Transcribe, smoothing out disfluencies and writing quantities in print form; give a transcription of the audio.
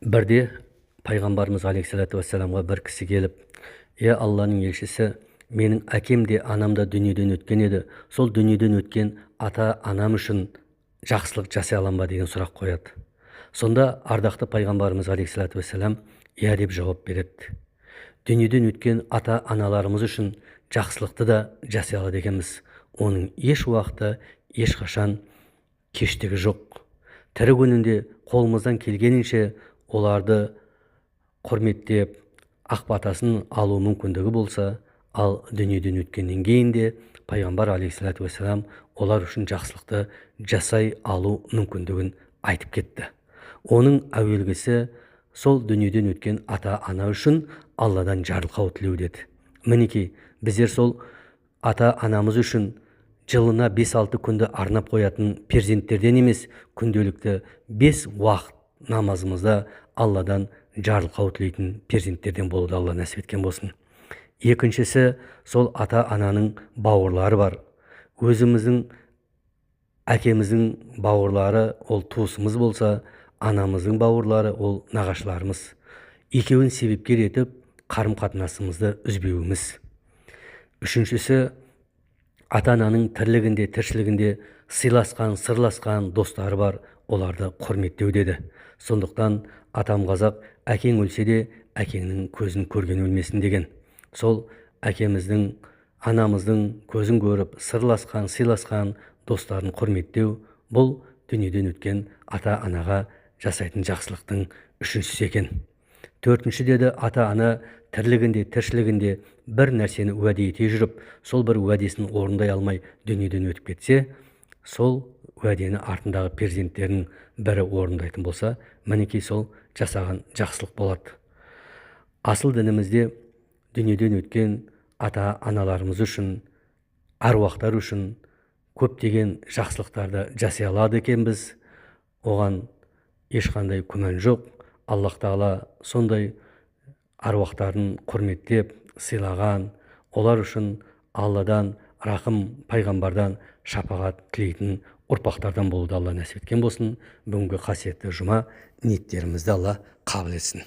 Бірде пайғамбарымыз алейхиссалату вассаламға бір кісі келіп, Алланың елшісі, менің әкем де анам да дүниеден өткен еді, сол дүниеден өткен ата анам үшін жақсылық жасай алам ба деген сұрақ қояды. Сонда ардақты пайғамбарымыз алейхиссалату вассалам деп жауап береді. Дүниеден өткен ата аналарымыз үшін жақсылықты да жасай алады екенбіз. Оның еш уақыты, ешқашан кештігі жоқ. Тірі күнінде қолымыздан келгенінше оларды құрметтеп, ақ батасын алу мүмкіндігі болса, ал дүниеден өткеннен кейін де пайғамбар алейхиссалату вассалам олар үшін жақсылықты жасай алу мүмкіндігін айтып кетті. Оның әуелгісі сол дүниеден өткен ата ана үшін Алладан жарылқау тілеу деді. Мінекей, біздер сол ата анамыз үшін жылына 5-6 күнді арнап қоятын перзенттерден емес, күнделікті 5 уақыт намазымызда Алладан жарылқау тілейтін перзенттерден болуды Алла нәсіп еткен болсын. Екіншісі, сол ата ананың бауырлары бар. Өзіміздің әкеміздің бауырлары ол туысымыз болса, анамыздың бауырлары ол нағашыларымыз. Екеуін себепкер етіп қарым-қатынасымызды үзбеуіміз. Үшіншісі, ата-ананың тірлігінде, тіршілігінде сыйласқан, сырласқан достары бар, оларды құрметтеу деді. Сондықтан атам қазақ, әкең өлсе де әкеңнің көзін көрген өлмесін деген. Сол әкеміздің, анамыздың көзін көріп, сырласқан, сыйласқан достарын құрметтеу, бұл дүниеден өткен ата-анаға жасайтын жақсылықтың үшіншісі екен. Төртінші деді, ата-ана тірлігінде, тіршілігінде бір нәрсені уәде ете жүріп, сол бір уәдесін орындай алмай дүниеден өтіп кетсе, сол уәдені артындағы перзенттерінің бірі орындайтын болса, мінекей сол жасаған жақсылық болады. Асыл дінімізде дүниеден өткен ата-аналарымыз үшін, аруақтар үшін көптеген жақсылықтарды жасай алады екенбіз. Оған ешқандай күмән жоқ. Аллах Тағала сондай аруақтарын құрметтеп, сыйлаған, олар үшін Алладан рақым, пайғамбардан шапағат тілейтін ұрпақтардан болуды Алла нәсіп еткен болсын. Бүгінгі қасиетті жұма ниеттерімізді Алла қабыл етсін.